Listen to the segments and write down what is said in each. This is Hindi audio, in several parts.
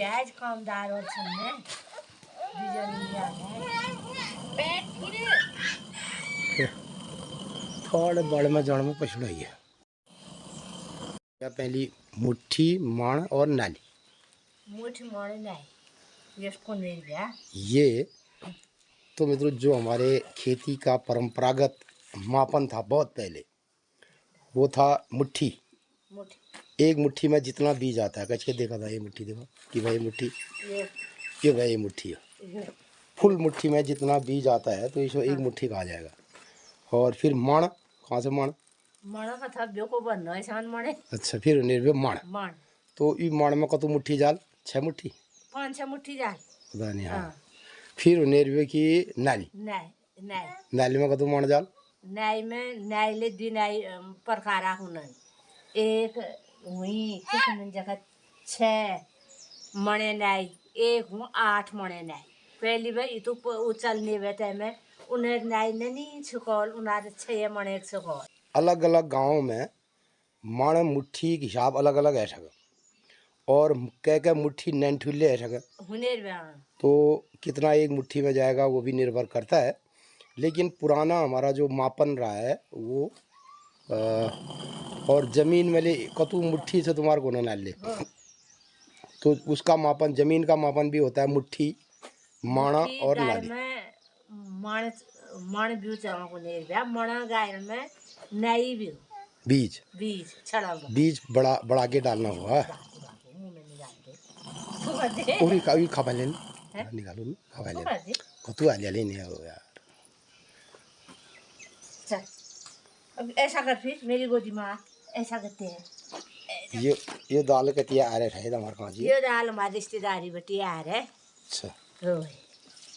आज कामदार और छन्ने बिजनिया है बैठ फिर थोड़े बड़े में जड़ में पछड़ाई है। क्या पहली मुट्ठी माण और नाली मुठ मारे नहीं इसको नहीं गया ये तो मित्रों जो हमारे खेती का परंपरागत मापन था बहुत पहले वो था मुट्ठी। एक मुट्ठी में जितना बीज आता है कच के देखा था ये मुट्ठी देखो कि भाई मुट्ठी ये भाई मुट्ठी है फुल मुट्ठी में जितना बीज आता है तो इसको एक मुट्ठी कहा जाएगा। और फिर माण कहाँ से माण माणा का था ब्यो को बनना है सान माणे अच्छा फिर निर्भय माण माण तो ई माण में कतो मुट्ठी जाल 6 मुट्ठी 5-6 मुट्ठी जाल पता नहीं। हाँ फिर निर्भय की नाली नाली में कतो माण जाल नाई में नाई ले दी नाई प्रकारा हुनन एक हुई कितने जगह 6 मणे नाई एक हूँ 8 मणे नाई पहली बार इतु उचलने बेटे में उन्हें नाई नहीं छुकौल उन्हें 6 मणे छुकौल अलग अलग गाँव में माण मुट्ठी की हिसाब अलग अलग है सके और कह मुट्ठी नैनठुल्ले है सके तो कितना एक मुट्ठी में जाएगा वो भी निर्भर करता है। लेकिन पुराना हमारा जो मापन रहा है वो और ज़मीन में ले कतु मुट्ठी से तुम्हारे को ना ले तो उसका मापन ज़मीन का मापन भी होता है मुट्ठी माणा और नाली माण भी चावल को नहीं गया माणा गाय में नई भी बीज बीज छड़ा बीज बड़ा बड़ा के डालना हुआ और कभी खा लेन निकालो ना खा लेन कतु आ ले नहीं हो यार। चल अब ऐसा कर फिर मेरी गोदी में ऐसा करते हैं ये दाल कती आ रहे है हमारे कहाँ जी ये दाल हमारी रिश्तेदारी बटी आ रहे अच्छा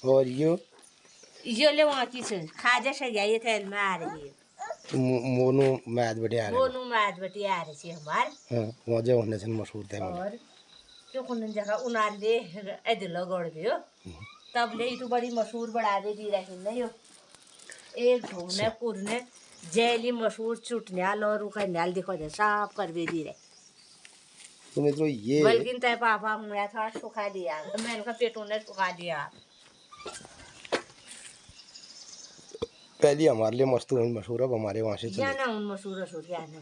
और ये ले वहाँ की से खाजा से जाइए थैल में आ रही है तो मोनू मैद बटे आ रहे मोनू मैद बटी आ रही है हमार हाँ वहाँ जो होने से मशहूर थे और क्यों कुन जगह उनार ले ऐड लगोड़ दियो तब ले तो बड़ी मशहूर बढ़ा दे दी रही नहीं हो एक घूमने पुरने जेली मशहूर चुटन्याल और उका न्याल देखो दे साफ कर भी दी रहे तो मित्रों ये बल्कि तय पापा मुझे थोड़ा सुखा दिया मैंने का पेटों ने सुखा दिया पहली हमारे लिए मशहूर अब हमारे वहाँ से चले ना उन मशहूर जाना।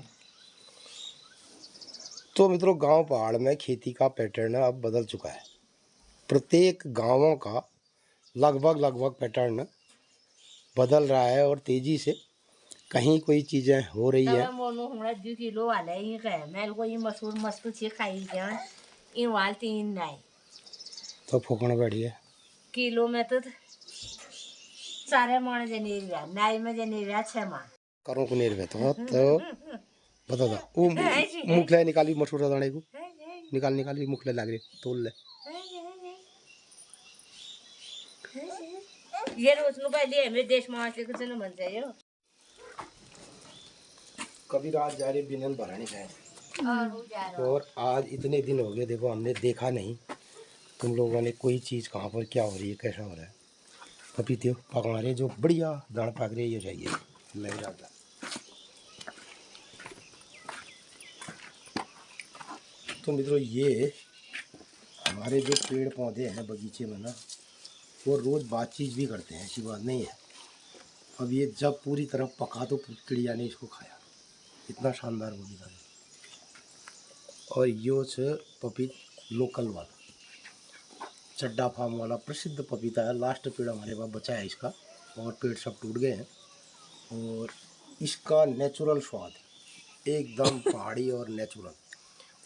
तो मित्रों गांव पहाड़ में खेती का पैटर्न अब बदल चुका है। प्रत्येक गांवों का लगभग पैटर्न बदल रहा है और तेजी से कहीं कोई चीजें हो रही है। मोनू हमरा 2 किलो वाले ही कहे मैं को ये मशहूर मस्त छे खाई जान इन वाल 3 नहीं तो फूकना बैठी है किलो में तो सारे मन जनेरिया नाई में जनेरिया 6 मान करूँ को नहीं तो बता दो वो मुखले निकाली मशहूर दाने को निकाली मुखले लग रही तोल ले ये रोज नु पहले हमें देश में से कुछ न बन जाए कभी रात जा रही बिनन भरानी है और आज इतने दिन हो गए देखो हमने देखा नहीं तुम लोगों ने कोई चीज़ कहाँ पर क्या हो रही है कैसा हो रहा है पपीते पका रहे जो बढ़िया दाना पक रही है चाहिए मैं जाता तो मित्रों ये हमारे जो पेड़ पौधे हैं बगीचे में ना वो रोज़ बातचीत भी करते हैं ऐसी बात नहीं है। अब ये जब पूरी तरह पका तो चिड़िया ने इसको खाया इतना शानदार बगीचा है। और यो से पपीत लोकल वाला चड्डा फार्म वाला प्रसिद्ध पपीता है। लास्ट पेड़ हमारे पास बचा है इसका और पेड़ सब टूट गए हैं और इसका नेचुरल स्वाद एकदम पहाड़ी और नेचुरल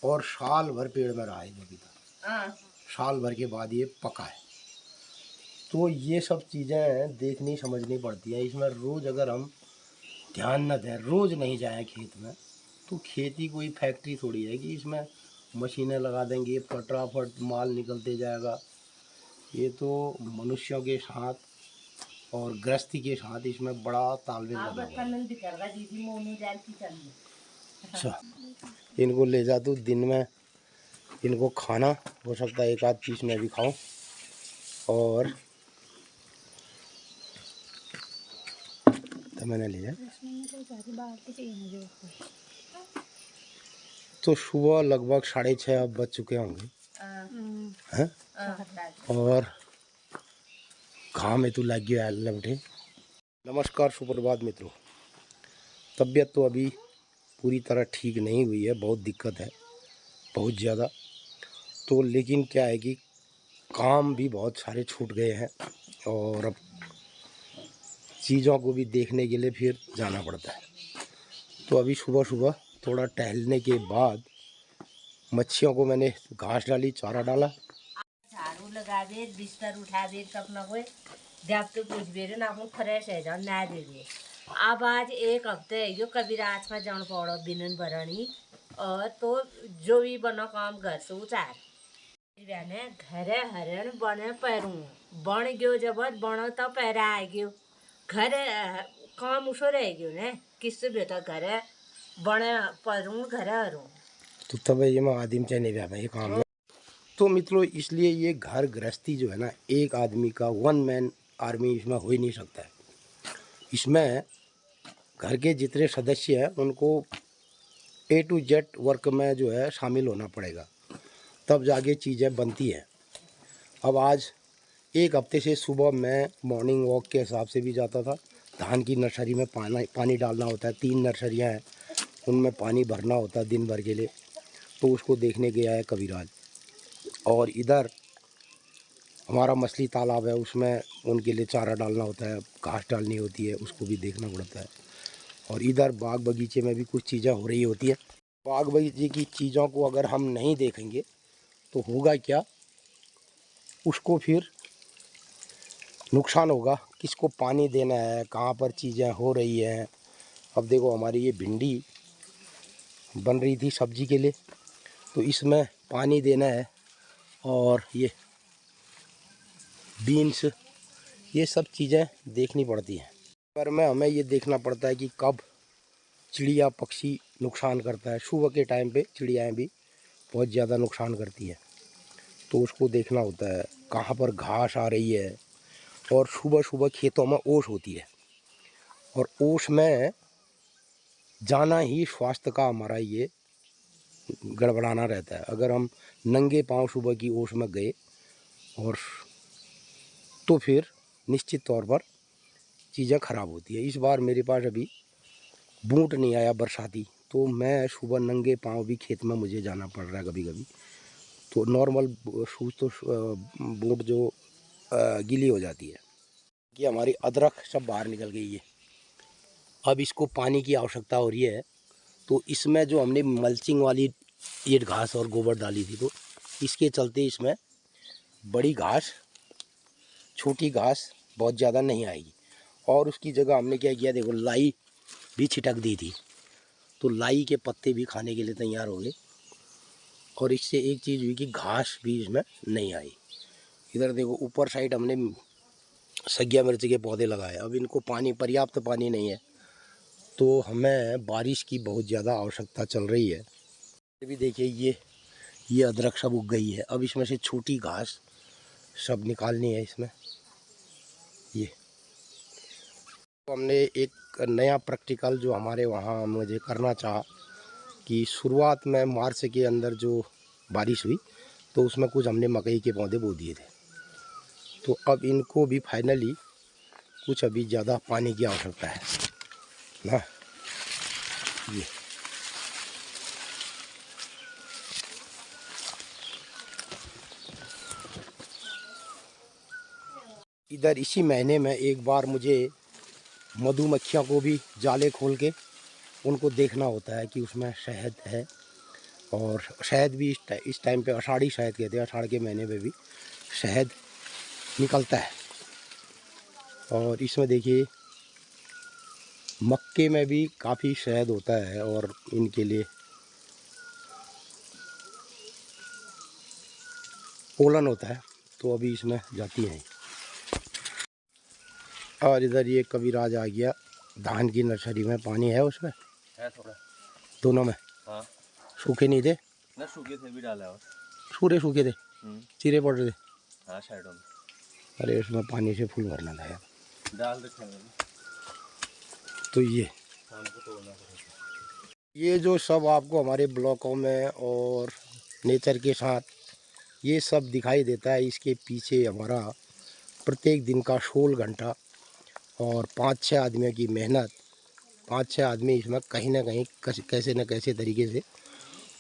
और साल भर पेड़ में रहा है पपीता साल भर के बाद ये पका है। तो ये सब चीज़ें देखनी समझनी पड़ती है। इसमें रोज़ अगर हम ध्यान न दें रोज़ नहीं जाए खेत में तो खेती कोई फैक्ट्री थोड़ी है कि इसमें मशीनें लगा देंगे फटाफट माल निकलते जाएगा। ये तो मनुष्यों के साथ और गृहस्थी के साथ इसमें बड़ा तालमेल लगा है। अच्छा इनको ले जा तो दिन में इनको खाना हो सकता है 1 आध पीस में भी खाऊं और तो मैंने लिया तो सुबह लगभग 6:30 अब बज चुके होंगे हैं। और घाम में तो लग गया लमठे। नमस्कार सुप्रभात मित्रों। तबीयत तो अभी पूरी तरह ठीक नहीं हुई है, बहुत दिक्कत है, बहुत ज़्यादा। तो लेकिन क्या है कि काम भी बहुत सारे छूट गए हैं और अब चीज़ों को भी देखने के लिए फिर जाना पड़ता है। तो अभी सुबह सुबह थोड़ा टहलने के बाद मच्छियों को मैंने घास डाली, चारा डाला। झाड़ू लगावे, बिस्तर उठावे, कब ना कोई जब तो कुछ भी ना हम फ्रेश है जाओ ना देवे। अब आज एक हफ्ते है यो कभी रात में जान पड़ो बिनन भरणी और तो जो भी बनो काम घर से उचार ने घरे हरण बने पैरू बन गयो जब बनो तो पैरा आ गयो घरे काम उसो रह गयो ने किससे बेटा घरे बने पैरू घरे हरू तो तब ये मैं आदिम चने व्यापा ये काम। तो मित्रों इसलिए ये घर गृहस्थी जो है ना, एक आदमी का वन मैन आर्मी इसमें हो ही नहीं सकता है। इसमें घर के जितने सदस्य हैं उनको A to Z वर्क में जो है शामिल होना पड़ेगा, तब जाके चीज़ें बनती हैं। अब आज एक हफ्ते से सुबह मैं मॉर्निंग वॉक के हिसाब से भी जाता था। धान की नर्सरी में पानी डालना होता है, 3 नर्सरियाँ हैं, उनमें पानी भरना होता है दिन भर के लिए। तो उसको देखने गया है कविराज। और इधर हमारा मछली तालाब है, उसमें उनके लिए चारा डालना होता है, घास डालनी होती है, उसको भी देखना पड़ता है। और इधर बाग बगीचे में भी कुछ चीज़ें हो रही होती है। बाग बगीचे की चीज़ों को अगर हम नहीं देखेंगे तो होगा क्या, उसको फिर नुकसान होगा। किसको पानी देना है, कहाँ पर चीज़ें हो रही हैं। अब देखो हमारी ये भिंडी बन रही थी सब्जी के लिए, तो इसमें पानी देना है। और ये बीन्स, ये सब चीज़ें देखनी पड़ती हैं। पर में हमें ये देखना पड़ता है कि कब चिड़िया पक्षी नुकसान करता है। सुबह के टाइम पे चिड़ियाएँ भी बहुत ज़्यादा नुकसान करती है, तो उसको देखना होता है कहाँ पर घास आ रही है। और सुबह सुबह खेतों में ओस होती है, और ओस में जाना ही स्वास्थ्य का हमारा ये गड़बड़ाना रहता है। अगर हम नंगे पांव सुबह की ओस में गए और तो फिर निश्चित तौर पर चीज़ें ख़राब होती है। इस बार मेरे पास अभी बूट नहीं आया बरसाती, तो मैं सुबह नंगे पांव भी खेत में मुझे जाना पड़ रहा है कभी कभी। तो नॉर्मल शूज़ तो बूट जो गीली हो जाती है। कि हमारी अदरक सब बाहर निकल गई है। अब इसको पानी की आवश्यकता हो रही है, तो इसमें जो हमने मल्चिंग वाली ये घास और गोबर डाली थी, तो इसके चलते इसमें बड़ी घास, छोटी घास बहुत ज़्यादा नहीं आएगी। और उसकी जगह हमने क्या किया, देखो लाई भी छिटक दी थी, तो लाई के पत्ते भी खाने के लिए तैयार हो गए। और इससे एक चीज़ हुई कि घास भी इसमें नहीं आई। इधर देखो ऊपर साइड हमने सगिया मिर्च के पौधे लगाए। अब इनको पानी, पर्याप्त पानी नहीं है, तो हमें बारिश की बहुत ज़्यादा आवश्यकता चल रही है। ये भी देखिए ये अदरक सब उग गई है। अब इसमें से छोटी घास सब निकालनी है इसमें। ये तो हमने एक नया प्रैक्टिकल जो हमारे वहाँ मुझे करना चाहा कि शुरुआत में मार्च के अंदर जो बारिश हुई, तो उसमें कुछ हमने मकई के पौधे बो दिए थे। तो अब इनको भी फाइनली कुछ अभी ज़्यादा पानी की आवश्यकता है ना। ये इधर इसी महीने में एक बार मुझे मधुमक्खियों को भी जाले खोल के उनको देखना होता है कि उसमें शहद है। और शहद भी इस टाइम पे आषाढ़ी शहद कहते हैं, आषाढ़ के महीने में भी शहद निकलता है। और इसमें देखिए मक्के में भी काफ़ी शहद होता है, और इनके लिए पोलन होता है, तो अभी इसमें जाती हैं। और इधर ये कविराज आ गया, धान की नर्सरी में पानी है उसमें है थोड़ा, दोनों में। हाँ सूखे नहीं थे ना, सूखे थे भी डाला और सूखे थे, चीरे पड़ रहे थे। हाँ साइडों में अरे उसमें पानी से फुल भरना था यार। डाल रखे हैं। तो ये शाम को तोड़ना पड़ेगा। ये जो सब आपको हमारे ब्लॉकों में और नेचर के साथ ये सब दिखाई देता है। इसके पीछे हमारा प्रत्येक दिन का 16 घंटा और 5-6 आदमियों की मेहनत, 5-6 आदमी इसमें कहीं ना कहीं कैसे न कैसे तरीके से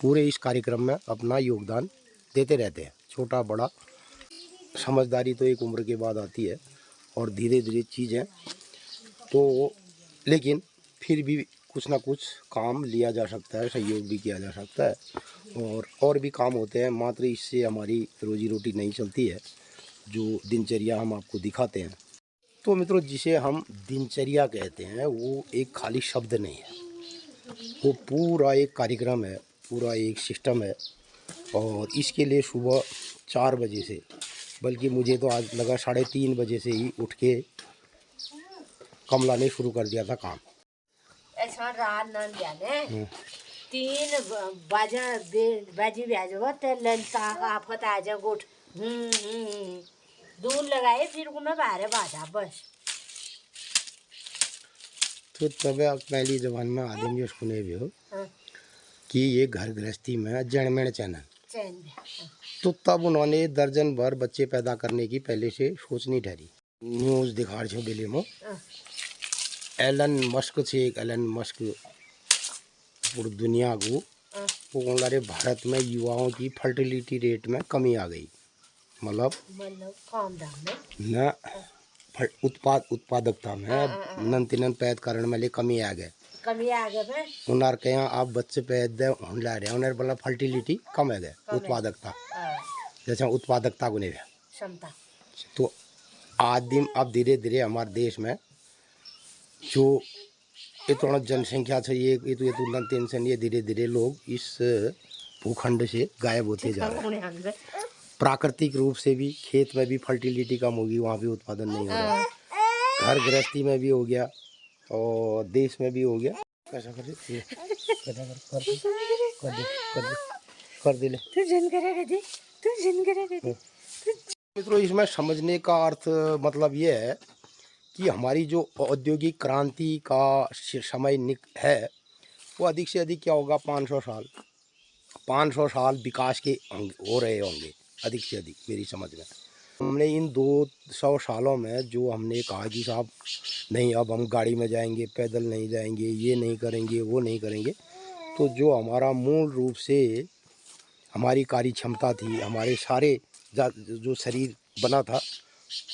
पूरे इस कार्यक्रम में अपना योगदान देते रहते हैं। छोटा बड़ा समझदारी तो एक उम्र के बाद आती है और धीरे धीरे चीज़ें तो, लेकिन फिर भी कुछ ना कुछ काम लिया जा सकता है, सहयोग भी किया जा सकता है और भी काम होते हैं। मात्र इससे हमारी रोजी रोटी नहीं चलती है। जो दिनचर्या हम आपको दिखाते हैं, तो मित्रों जिसे हम दिनचर्या कहते हैं वो एक खाली शब्द नहीं है, वो पूरा एक कार्यक्रम है, पूरा एक सिस्टम है। और इसके लिए सुबह 4 बजे से, बल्कि मुझे तो आज लगा 3:30 बजे से ही उठ के कमला ने शुरू कर दिया था काम। ऐसा रात न जाने 3 बाजी ब्याजो ते ललता आपका ताजा गोट दूर लगाए फिर को मैं बाहर बाजा बस। तो तब पहली जबान में आदमी सुने भी हो कि ये घर गृहस्थी में जड़मेड़ चैनल, तो तब उन्होंने दर्जन भर बच्चे पैदा करने की पहले से सोचनी ठहरी। न्यूज़ दिखा छो बेले में एलन मस्क से, एक एलन मस्क पूरी दुनिया को वो हमारे भारत में युवाओं की फर्टिलिटी रेट में कमी आ गई। मतलब न उत्पादकता में नंतिनन पैद कारण में कमी आ गए उनार के यहाँ आप बच्चे पैद ला रहे हैं उन्हें बोला फर्टिलिटी कम है गए, उत्पादकता जैसे उत्पादकता को नहीं क्षमता। तो आदिम अब धीरे धीरे हमारे देश में जो इतना जनसंख्या से ये तुलन टेंशन, ये धीरे धीरे लोग इस भूखंड से गायब होते जा रहे हैं। प्राकृतिक रूप से भी खेत में भी फर्टिलिटी कम होगी, वहाँ भी उत्पादन नहीं हो रहा, घर गृहस्थी में भी हो गया और देश में भी हो गया। कैसा कर दे कर दे मित्रों, इसमें समझने का अर्थ मतलब ये है कि हमारी जो औद्योगिक क्रांति का समय है वो अधिक से अधिक क्या होगा 500 साल विकास के हो रहे होंगे अधिक से अधिक। मेरी समझ में हमने इन 200 सालों में जो हमने कहा कि साहब नहीं अब हम गाड़ी में जाएंगे, पैदल नहीं जाएंगे, ये नहीं करेंगे, वो नहीं करेंगे, तो जो हमारा मूल रूप से हमारी कार्य क्षमता थी, हमारे सारे जो शरीर बना था,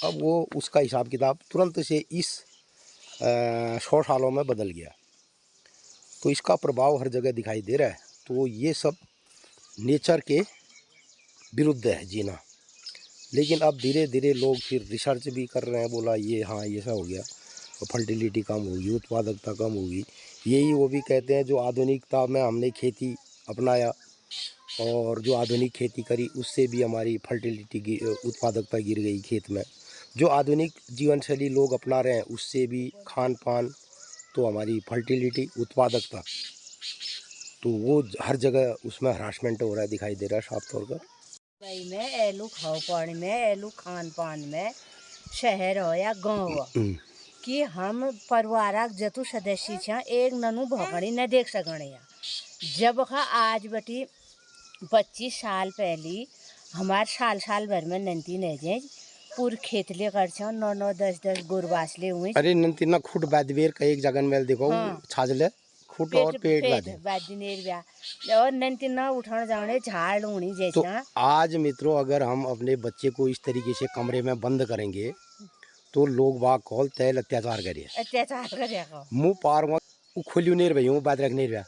अब वो उसका हिसाब किताब तुरंत से इस 100 सालों में बदल गया। तो इसका प्रभाव हर जगह दिखाई दे रहा है। तो ये सब नेचर के विरुद्ध है जीना। लेकिन अब धीरे धीरे लोग फिर रिसर्च भी कर रहे हैं, बोला ये हाँ ये ऐसा हो गया, तो फर्टिलिटी कम होगी, उत्पादकता कम होगी। यही वो भी कहते हैं जो आधुनिकता में हमने खेती अपनाया और जो आधुनिक खेती करी उससे भी हमारी फर्टिलिटी उत्पादकता गिर गई खेत में। जो आधुनिक जीवन शैली लोग अपना रहे हैं उससे भी खान पान, तो हमारी फर्टिलिटी उत्पादकता, तो वो हर जगह उसमें हरासमेंट हो रहा है, दिखाई दे रहा है साफ तौर पर। भाई में एलू खाओ पानी में, एलू खान पान में, शहर हो या गाँव हो, कि हम परिवार जतु सदस्य छा एक ननू भोगड़ी न देख सकने। जब का आज बटी 25 साल पहली हमार साल भर में नंती नहीं जाए पूरे खेत ले कर 9-10 गुरबास ले हुए। अरे नंती ना खुट बादवेर का एक जगह में देखो छाजले खुट और पेट बादिनेर और नंती ना उठाने जाने झाड़ उड़ी जैसा। तो आज मित्रों अगर हम अपने बच्चे को इस तरीके से कमरे में बंद करेंगे तो लोग बाग कॉल तैल अत्याचार करिए मुँह पार खुली नहीं रही हूँ बात रखने रहा।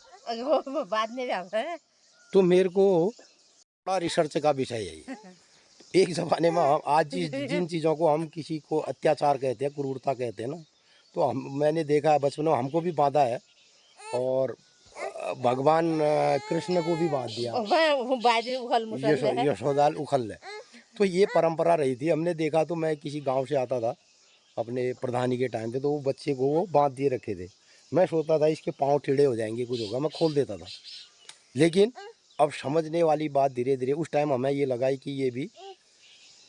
तो मेरे को बड़ा रिसर्च का विषय है। एक ज़माने में हम आज जिन चीज़ों को हम किसी को अत्याचार कहते हैं, क्रूरता कहते हैं ना, तो मैंने देखा है बचपन में हमको भी बांधा है और भगवान कृष्ण को भी बांध दिया, यशोदाल उखल है। तो ये परंपरा रही थी, हमने देखा। तो मैं किसी गांव से आता था अपने प्रधानी के टाइम पे, तो वो बच्चे को वो बांध दिए रखे थे। मैं सोचता था इसके पाँव टेढ़े हो जाएंगे, कुछ होगा, मैं खोल देता था। लेकिन अब समझने वाली बात धीरे धीरे उस टाइम हमें ये लगा कि ये भी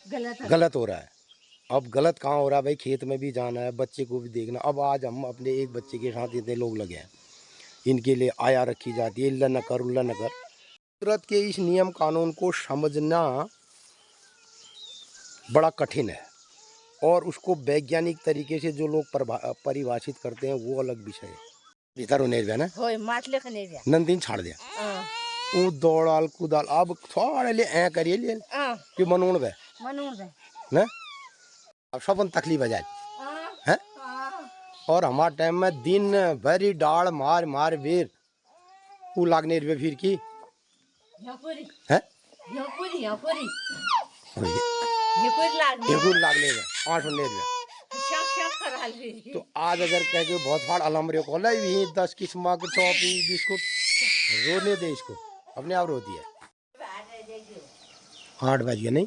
गलत हो रहा है। अब गलत कहाँ हो रहा है भाई, खेत में भी जाना है, बच्चे को भी देखना। अब आज हम अपने एक बच्चे के साथ इतने लोग लगे हैं, इनके लिए आया रखी जाती है, इल्ला न कर उल्ला न कर। कुदरत के इस नियम कानून को समझना बड़ा कठिन है, और उसको वैज्ञानिक तरीके से जो लोग परिभाषित करते हैं वो अलग विषय है। भीतर होने ना होय माटले खने दिया नंदीन छाड़ दिया वो दौड़ाल कूदाल अब थोड़े ले ऐ करिए ले कि मनून बे ना अब सबन तकलीफ आ जाए हैं। और हमारे टाइम में दिन भर ही डाल मार मार वीर वो लागने रुपये फिर की है लागने में 8 रुपये। तो आज अगर कह के बहुत फाड़ अलमरे को भी 10 किस्म के टॉफी बिस्कुट रोने दे इसको अपने आप रोती है। 8 बज गए नहीं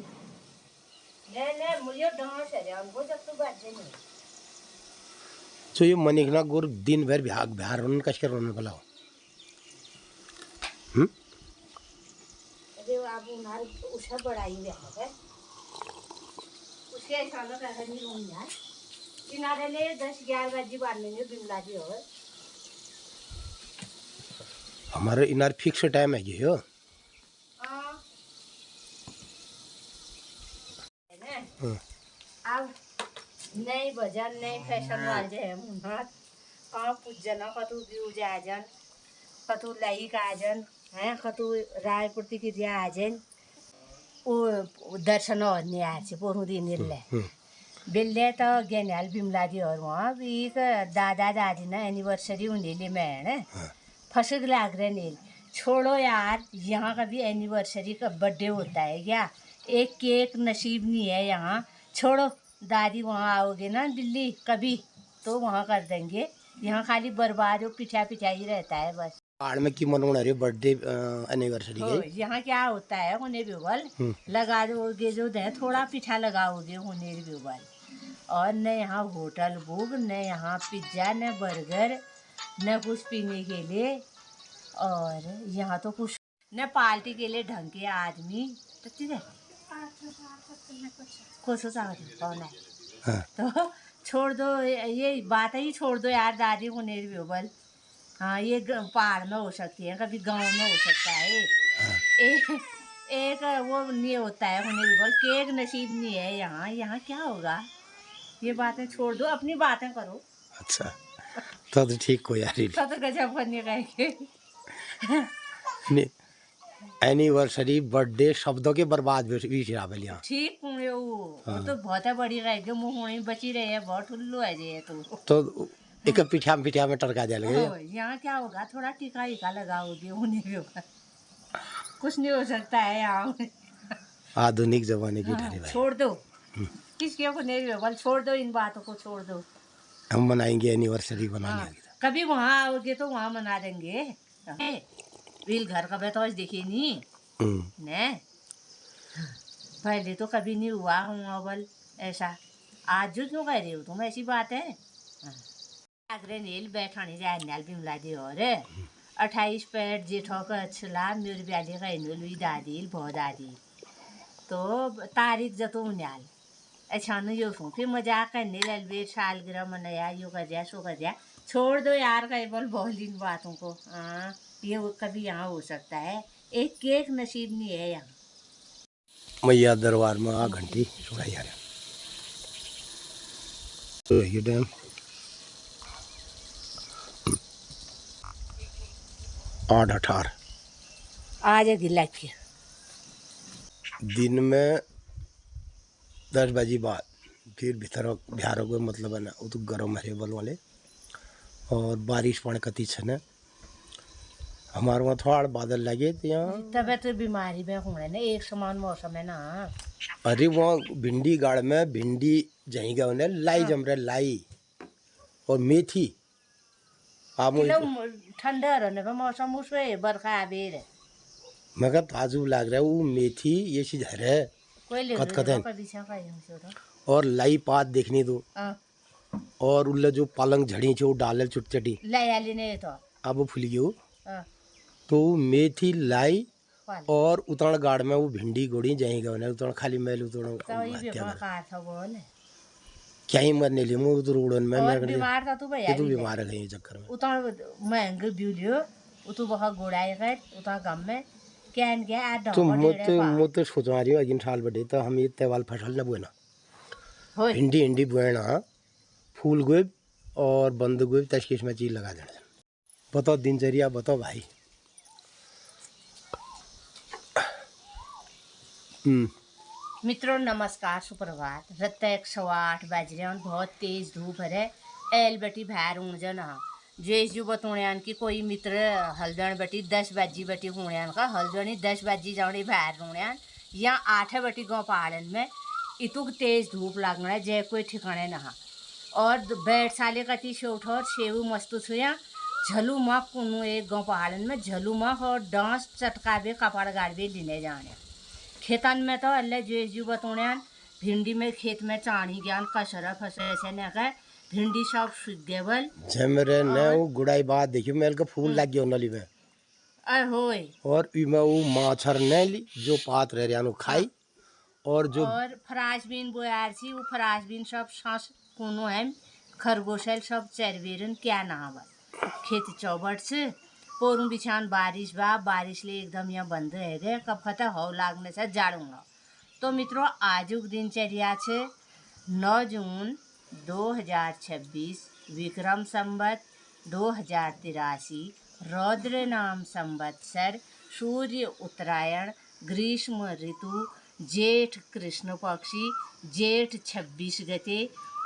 तो ये मनिकना गुर दिन भर बिहार रोने कश कर रोने वाला हो। हमारे इनार फिक्स टाइम है ये हो अब नई भजन नई फैशन वाले है मुन्नाथ कहाँ पूजन कतु ब्यूज आजन कतु लई का आजन हैं कतु रायपुरती की दिया आजन वो दर्शन और नहीं आज पोरू दिन ले बिल्ले तो गेन्याल बिमला दी और वहाँ भी दादा दादी ना एनिवर्सरी होने ले मैं फसक लाग रहे नील छोड़ो यार यहाँ का भी एनिवर्सरी का बर्थडे होता है क्या एक केक नसीब नहीं है यहाँ छोड़ो दादी वहाँ आओगे ना दिल्ली कभी तो वहाँ कर देंगे यहाँ खाली बर्बाद हो पिछा पिछा ही रहता है बस पहाड़ में की मनोना रे बर्थडे एनिवर्सरी के यहाँ क्या होता है होने बिबल लगा दोगे जो दे थोड़ा पिछा लगाओगे होने बिबल और न यहाँ होटल बुक न यहाँ पिज्ज़ा न बर्गर न कुछ पीने के लिए और यहाँ तो कुछ न पार्टी के लिए ढंग के आदमी कुछ कौन है तो छोड़ दो ये बात ही छोड़ दो यार दादी होने बिबल। हाँ ये पहाड़ में हो सकती है कभी गांव में हो सकता है एक वो नहीं होता है होने बिबल केक नसीब नहीं है यहाँ यहाँ क्या होगा ये बातें छोड़ दो अपनी बातें करो। अच्छा तो ठीक को यार तो गजब करने का एनिवर्सरी बर्थडे शब्दों के बर्बाद भी यहाँ ठीक वो तो बहुत है बड़ी रहेगी मुँह होने बची रहे है बहुत उल्लू है ये तो एक पिठा में टरका दे लगे यहाँ क्या होगा थोड़ा टीका हीका लगाओगे होने भी होगा कुछ नहीं हो सकता है यहाँ आधुनिक जमाने की ढाली भाई छोड़ दो किसके को नहीं होगा छोड़ दो इन बातों को छोड़ दो हम मनाएंगे एनिवर्सरी बनाएंगे कभी वहाँ आओगे तो वहाँ मना देंगे बिल घर का बैठो देखिए नहीं ने पहले तो कभी नहीं हुआ हूँ अवल ऐसा आज जो क्यों कह रहे हो तुम ऐसी बात है आगरे नील बैठानी जाए नाल बिमला दी और 28 पैट जेठो का अच्छला मेरे ब्याले का लुई दादी बहुत दादी तो तारीख जतो न्याल अच्छा न यो फिर मजाक करने ललबे सालगिरह मनाया यो कर दिया सो कर दिया छोड़ दो यार कई बोल बहुत इन बातों को हाँ ये कभी यहाँ हो सकता है एक केक नसीब नहीं है यहाँ मैया दरबार में आ घंटी सुनाई यार तो ये टाइम 8:18 आज गिला के दिन में 10 बजे बाद फिर बिहार को मतलब है ना वो तो गर्म है बल वाले और बारिश पड़ कती छने हमारे वहाँ थोड़ा बादल लगे तो यहाँ तब तो बीमारी में होने ना एक समान मौसम है ना। अरे वहाँ भिंडी गाड़ में भिंडी जहीं गए उन्हें लाई जम रहे लाई और मेथी आप ठंडा रहने का मौसम उसमें बरखा आबेर मैं कहा ताजुब लग रहा है वो मेथी ये चीज है और लाई पात देखने दो और उल्ले जो पालंग झड़ी छे वो डाले चुटचटी लाई ने तो अब वो फूल गई तो मेथी लाई और उतरण गाड़ में वो भिंडी गोड़ी जाएगी उतरण खाली मैल उतरण क्या ही मरने लिए मुँह तो रोडन में बीमार था तू भैया तू बीमार है चक्कर में उतरण महंगे ब्यूलियो तू बहुत गोड़ाई है उतना गम में कैन गया तो मुझे सोचवा रही हूँ अगिन साल बढ़े तो हम ये तेवाल फसल न बोए ना होय भिंडी हिंडी बोए ना फूल गोब और बंद गोब तशकीश में चीज लगा देना। बताओ दिनचर्या बताओ भाई। मित्रों नमस्कार सुप्रभात। रत्ता 108 बज रहे हैं, बहुत तेज धूप है। एल बेटी बाहर ऊँजन हाँ जेस जो बतुण्यान की कोई मित्र हल्दन बेटी 10 बजी बेटी हुण्यान का हल्दनी 10 बजी जाने बाहर हुण्यान या 8 बेटी गाँव पहाड़न में इतुक तेज धूप लगना है जय कोई ठिकाने नहा और बैठ साले कती से उठो शेव मस्तु छुया झलू माँ कुनू एक गाँव पहाड़न में झलू माँ और डांस चटकाबे कपड़ गाड़बे लेने जाने खेतन में तो अल्लाह जो बतौण्यान भिंडी में खेत में चाणी ज्ञान कसरा फसे ऐसे न कह भिंडी सब सूख गेवल जमरे ने वो गुड़ाई बात देखियो मेल का फूल लग गया नली में होय और इमे वो माछर ने ली जो पात रह रहा खाई और फराज बीन बोयार सी वो फराज बीन सब सांस कोनो है खरगोशल सब चरवेरन क्या नहावल खेत चौबट से पोरू बिछान बारिश बारिश ले एकदम यहाँ बंद है गए कब खता हो लागने से जाड़ूंगा। तो मित्रों आजुक दिनचर्या छे 9 जून 2026 विक्रम संवत 2083 रौद्र नाम संवत्सर सूर्य उत्तरायण ग्रीष्म ऋतु जेठ कृष्ण पक्षी जेठ 26 गते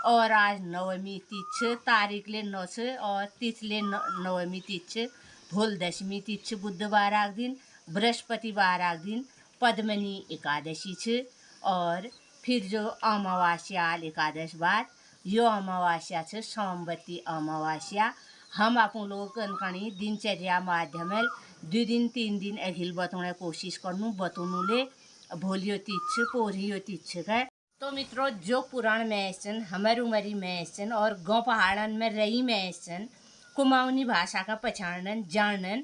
और आज नवमी तिथि तारीख ले 9 से और तिथि ले नवमी तिथि भोल दशमी तिथि बुधवार आग दिन बृहस्पतिवार आग दिन पद्मनी एकादशी छे और फिर जो अमावास्याल एकादश बाद यो अमावास्या छे सोमवती अमावास्या। हम अपन लोग कनी दिनचर्या माध्यम 2 दिन 3 दिन अघिल बतौने कोशिश करनू बतौनू ले भोलियो तिथि पोरियो तिथि का। तो मित्रों जो पुराण मैसन हमारी उमरी मैसन और गाँव पहाड़न में रही मैसन कुमाऊनी भाषा का पहचानन जानन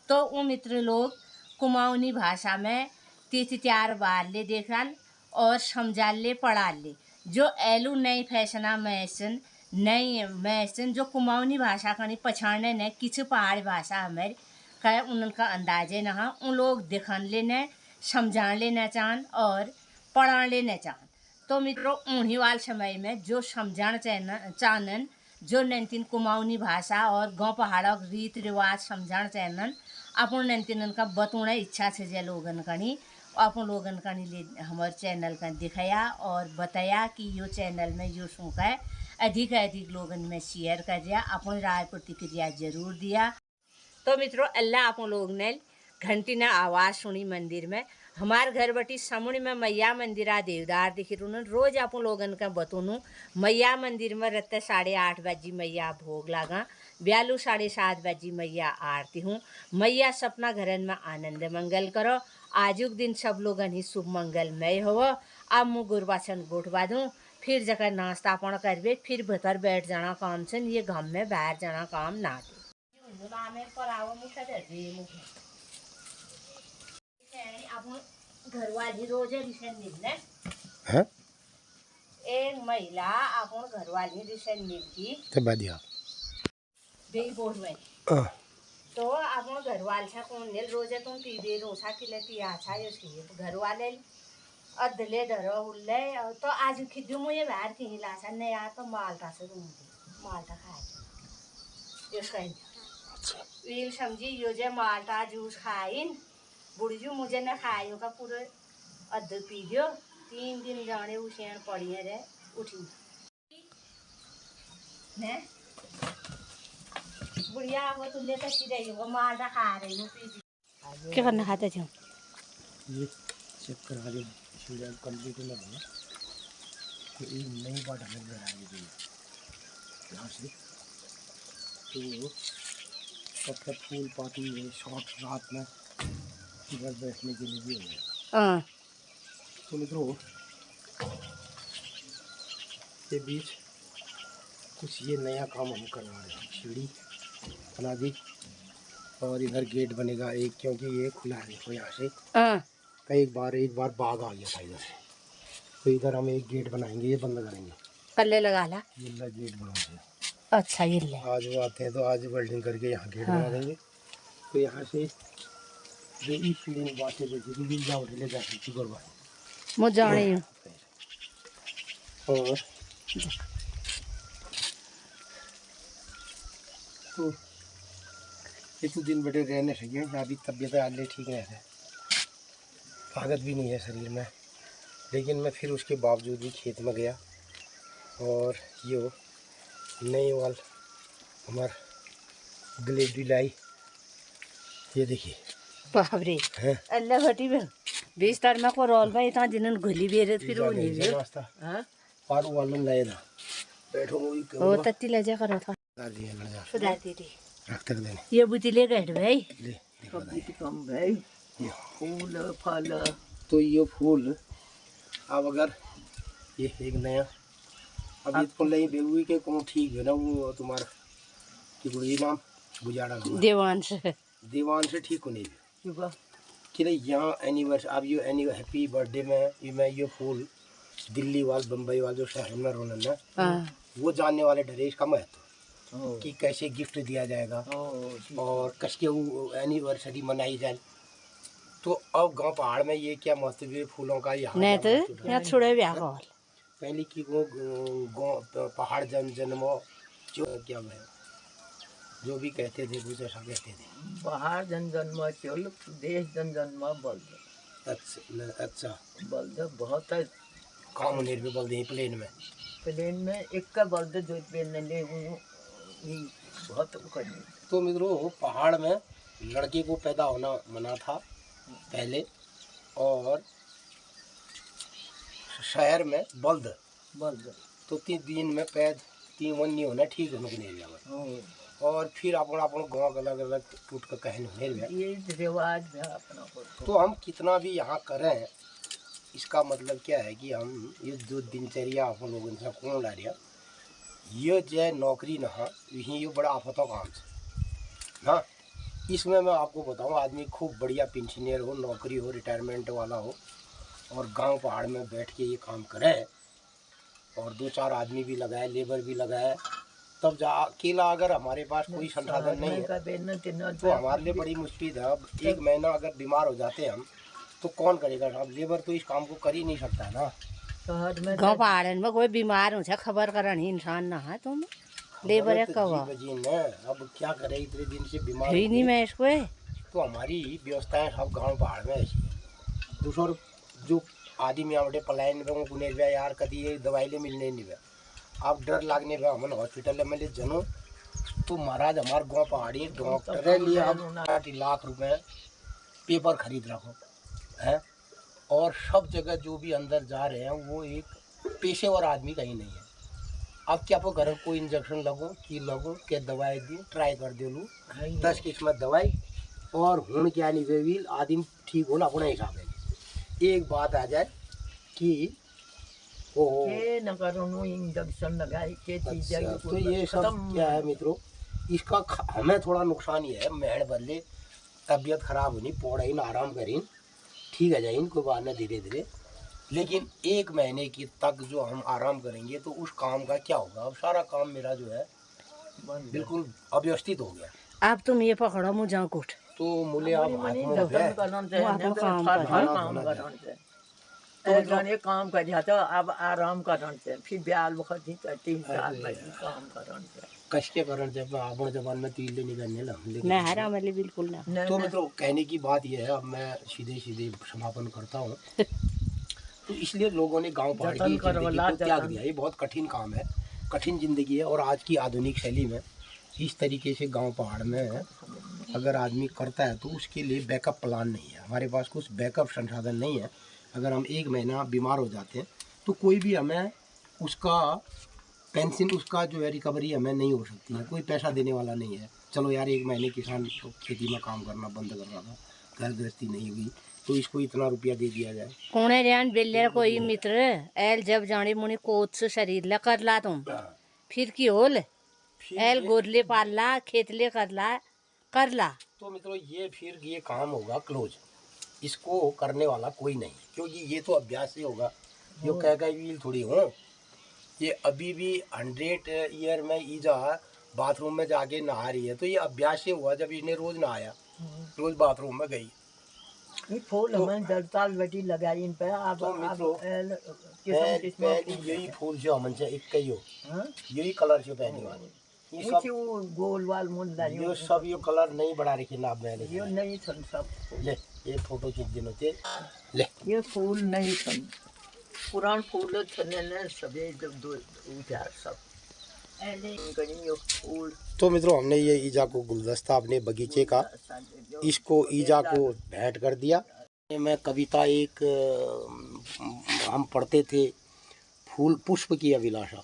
तो वो मित्र लोग कुमाऊनी भाषा में तिथि त्यार बार ले देखल और समझा ले पढ़ा ले जो एलू नई फैसना मैसन नई मैसन जो कुमाऊनी भाषा का नहीं पहचाने न किस पहाड़ी भाषा हमारे का उनका अंदाजे न उन लोग देखन ले न समझा ले न चाहन और पढ़ा ले न चाहन। तो मित्रों उन्हीं वाले समय में जो समझाना चाहन जो नंतिन कुमाऊनी भाषा और गाँव पहाड़ा रीति रिवाज समझाना चाहन अपन नंतिन का बतौना इच्छा से जे लोगन कनी अपन लोगन कनी ले हमारे चैनल का दिखाया और बताया कि यो चैनल में यो शू का अधिक अधिक लोगन में शेयर कर दिया अपन राय प्रतिक्रिया जरूर दिया। तो मित्रों अल्लाह अपन लोग ने घंटी ने आवाज़ सुनी मंदिर में हमार घर बटी समुनी में मैया मंदिरा देवदार दिखी रूनन रोज अपन लोगन का बतूनू मैया मंदिर में रहते 8:30 बजी मैया भोग लागा ब्यालू 7:30 बजी मैया आरती हूँ। मैया सपना घरन में आनंद मंगल करो आजुक दिन सब लोगन ही शुभ मंगलमय हो। अब मुँह गुरबाचन गोठवा दूँ फिर जगह नाश्ता पान करबे फिर भीतर बैठ जाना काम से ये घम में बाहर जाना काम ना दे। घरवाली रोज रिशन मिलने एक महिला अपन घरवाली रिशन मिलती तो बढ़िया बे बोल में तो अपन घरवाल छा कौन ने रोज तुम पीबे रोसा किले अच्छा उसकी घरवाले अदले धरो उल्ले तो आज खिद्यू मुझे बाहर की हिलासा नहीं आ तो माल्टा से माल्टा खाए उसका वील समझी यो जे माल्टा जूस खाइन बुढ़जू मुझे न खायो का पूरे अध पी दियो 3 दिन जाने उसे पड़िए रे उठी ने बुढ़िया हो तुम लेकर सी रही हो माल्टा खा रही हो पी क्या करना खाते थे ये चेक करा ले सीरियल कंप्लीट ना हो तो एक नई बात हमें बना दी यहाँ से तो सबका फूल पाती है शॉर्ट रात में इधर बैठने के लिए भी हो गया। तो मित्रों के बीच कुछ ये नया काम हम करवा रहे हैं सीढ़ी बना दी और इधर गेट बनेगा एक क्योंकि ये खुला है देखो यहाँ से एक बार बाघ आ गया था इधर से तो इधर हम एक गेट बनाएंगे ये बंद करेंगे कल्ले लगा ला ये गेट बनाएंगे। अच्छा ये ले आज वो आते हैं तो आज वेल्डिंग करके यहाँ गेट बना देंगे तो यहाँ से जो ई फीलिंग बातें जो मिल जाओ ले जाके शुगर बात मैं जानी हूँ और तो ये तो दिन बड़े रहने चाहिए अभी तबीयत आगे ठीक नहीं है, ताकत भी नहीं है शरीर में, लेकिन मैं फिर उसके बावजूद भी खेत में गया और ये नई वाल हमार डिलीवरी लाई, ये देखिए बाबरे हैं अल्लाह घटी में 20 तार में को रोल भाई इतना जिन्हन घोली बेरे फिर वो नहीं भी नाश्ता हाँ और वालन लाए था बैठो वो वो तत्ती ले जा करो था कर दिया ना जा सुधार दे दी रख कर देने ये बुती ले गए भाई ले दिखा दे। कम भाई ये फूल फल तो ये फूल अब अगर ये एक नया अब ये फूल नहीं बेहुई के कौन ठीक है ना वो तुम्हारा कि कोई नाम गुजारा नाम देवांश दीवान से ठीक होने भी कि नहीं यहाँ एनिवर्सरी अब ये एनी हैप्पी बर्थडे में ये फूल दिल्ली वाल बम्बई वाल जो शहर में रोनन है हाँ वो जानने वाले डरे इसका महत्व कि कैसे गिफ्ट दिया जाएगा और कैसे वो एनिवर्सरी मनाई जाए। तो अब गांव पहाड़ में ये क्या महत्व है फूलों का यहाँ नहीं तो क्या महत्व है? यहाँ छोड़े ब्याह का पहले की वो गांव पहाड़ जन्मो जो क्या है जो भी कहते थे कुछ ऐसा कहते थे बाहर जन जन्म चल देश जन जन्म बल्द अच्छा बल्द बहुत है काम नेर पे बोल दें प्लेन में प्लेन में एक का बल्द जो पेन ले बहुत करनी तो मित्रों पहाड़ में लड़के को पैदा होना मना था पहले और शहर में बल्द बल्द तो 3 दिन में पैद 3 वन नहीं होना ठीक होने के नहीं और फिर अपन अपन गाँव अलग अलग टूट कर कहन होने ये रिवाज है अपना तो हम कितना भी यहाँ करें इसका मतलब क्या है कि हम ये जो दिनचर्या अपन लोगों से कौन ला रहा ये जो नौकरी ना यही ये बड़ा आफतों काम से हाँ इसमें मैं आपको बताऊँ आदमी खूब बढ़िया पेंशनर हो नौकरी हो रिटायरमेंट वाला हो और गांव पहाड़ में बैठ के ये काम करे और 2-4 आदमी भी लगाए लेबर भी लगाए तब जा अकेला अगर हमारे पास कोई संसाधन नहीं है तो हमारे लिए बड़ी मुश्किल है। अब 1 महीना अगर बीमार हो जाते हैं हम तो कौन करेगा अब लेबर तो इस काम को कर ही नहीं सकता है ना। शहर में गाँव पहाड़न में कोई बीमार हो खबर करन ही इंसान ना है तुम लेबर है कवा अब क्या करे इतने दिन से बीमार ही हो नहीं गए। मैं इसको तो हमारी व्यवस्थाएं सब गांव पहाड़ में ऐसी है। दूसरा जो आदमी आवड़े पलायन में गुने हुआ यार कभी ये दवाई ले मिलने नहीं हुआ अब डर लागने पे हमन हॉस्पिटल में ले जनो तो महाराज हमारे गाँव पहाड़ी डॉक्टर लिए अब 8 लाख रुपए पेपर खरीद रखो है और सब जगह जो भी अंदर जा रहे हैं वो एक पेशेवर आदमी कहीं नहीं है। अब क्या आपको घर कोई इंजेक्शन लगो कि लगो क्या दवाई दी ट्राई कर दे लूँ 10 किस्मत दवाई और हूँ क्या नहीं वे आदमी ठीक होना अपने हिसाब है। एक बात आ जाए कि ओ के न करो इंजेक्शन लगाई के चीज अच्छा, तो ये सब क्या है मित्रों इसका हमें थोड़ा नुकसान ही है मेहड़ बदले तबीयत खराब होनी पौड़े आराम करीन ठीक है जाइन कोई बात नहीं धीरे धीरे लेकिन 1 महीने की तक जो हम आराम करेंगे तो उस काम का क्या होगा। अब सारा काम मेरा जो है बिल्कुल अव्यवस्थित हो गया। अब तुम ये पकड़ो मुझे जाऊँ कुछ तो मूल्य आप हाथ में हो गए। काम कर जाता अब आराम करन से फिर ब्याल वक्त 3 साल में काम करन से कष्ट के कारण जब आपण जबान में तीले निकलने लगे मैं हरा वाली बिल्कुल ना तो मित्रों कहने की बात यह है अब मैं सीधे सीधे समापन करता हूँ। तो इसलिए लोगों ने गांव पहाड़ की जिंदगी को त्याग दिया। ये बहुत कठिन काम है कठिन जिंदगी है और आज की आधुनिक शैली में इस तरीके से गांव पहाड़ में अगर आदमी करता है तो उसके लिए बैकअप प्लान नहीं है। हमारे पास कुछ बैकअप संसाधन नहीं है। अगर हम 1 महीना बीमार हो जाते हैं तो कोई भी हमें उसका पेंशन उसका जो है रिकवरी हमें नहीं हो सकती है। कोई पैसा देने वाला नहीं है। चलो यार 1 महीने किसान तो खेती में काम करना बंद कर रहा था घर गृहस्थी नहीं हुई तो इसको इतना रुपया दे दिया जाए। कोने रियान बेले कोई मित्र एल जब जाने मुनि कोच से शरीर ला कर ला तुम फिर की होल एल गोदले पालला खेतले कर ला तो मित्रों ये फिर ये काम होगा क्लोज। इसको करने वाला कोई नहीं क्योंकि ये तो अभ्यास से होगा जो कह व्हील थोड़ी हो। ये अभी भी 100 ईयर में ईजा बाथरूम में जाके नहा रही है तो ये अभ्यास से हुआ जब इन्हें रोज नहाया रोज बाथरूम में गई ये फूल हमें जड़ताल बेटी लगाई इन पे अब तो मित्रों, किस्म किस्म पहली यही फूल जो हमन से एक कई हो, हाँ यही कलर जो पहली वाली ये ये सब, थी वो गोल वाल मुंडा ये सब ये कलर नहीं बढ़ा रखी ना आप मैंने ये नहीं सन सब ले ये फोटो खींच दिन होते ले ये फूल नहीं सन पुरान फूल छने ने सबे जब दो उधार सब कहीं ये फूल तो मित्रों, हमने ये ईजा को गुलदस्ता अपने बगीचे का इसको ईजा को भेंट कर दिया। मैं कविता एक हम पढ़ते थे, फूल पुष्प की अभिलाषा,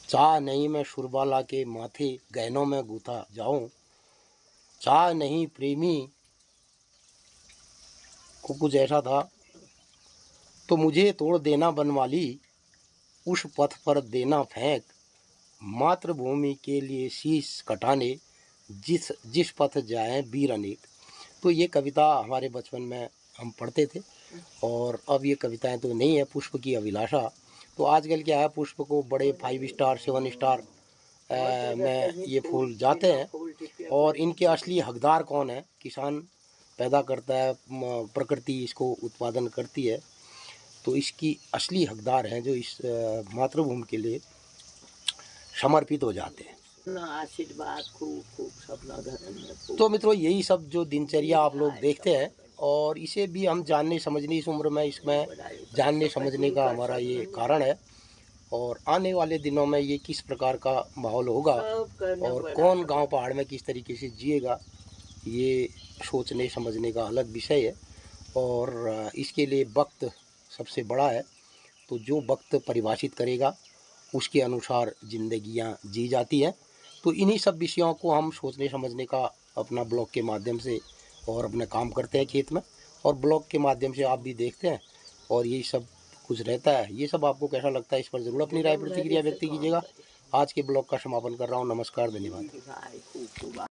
चाह नहीं मैं शुरबाला के माथे गहनों में गूथा जाऊं, चाह नहीं प्रेमी को कुछ ऐसा था, तो मुझे तोड़ देना बनवाली, उस पथ पर देना फेंक, मातृभूमि के लिए शीश कटाने जिस जिस पथ जाए वीर अनेक। तो ये कविता हमारे बचपन में हम पढ़ते थे, और अब ये कविताएं तो नहीं है, पुष्प की अभिलाषा। तो आजकल क्या है, पुष्प को बड़े 5 स्टार 7 स्टार में ये फूल जाते हैं, और इनके असली हकदार कौन है? किसान पैदा करता है, प्रकृति इसको उत्पादन करती है, तो इसकी असली हकदार हैं जो इस मातृभूमि के लिए समर्पित हो जाते हैं। आशीर्वाद खूब खूब सब लगा। तो मित्रों, यही सब जो दिनचर्या आप लोग देखते हैं, और इसे भी हम जानने समझने, इस उम्र में इसमें जानने समझने का हमारा ये कारण है। और आने वाले दिनों में ये किस प्रकार का माहौल होगा और कौन गांव पहाड़ में किस तरीके से जिएगा, ये सोचने समझने का अलग विषय है। और इसके लिए वक्त सबसे बड़ा है, तो जो वक्त परिभाषित करेगा उसके अनुसार जिंदगियां जी जाती हैं। तो इन्हीं सब विषयों को हम सोचने समझने का अपना ब्लॉग के माध्यम से और अपने काम करते हैं खेत में, और ब्लॉग के माध्यम से आप भी देखते हैं, और यही सब कुछ रहता है। ये सब आपको कैसा लगता है, इस पर ज़रूर अपनी राय प्रतिक्रिया व्यक्त कीजिएगा। आज के ब्लॉग का समापन कर रहा हूँ। नमस्कार, धन्यवाद।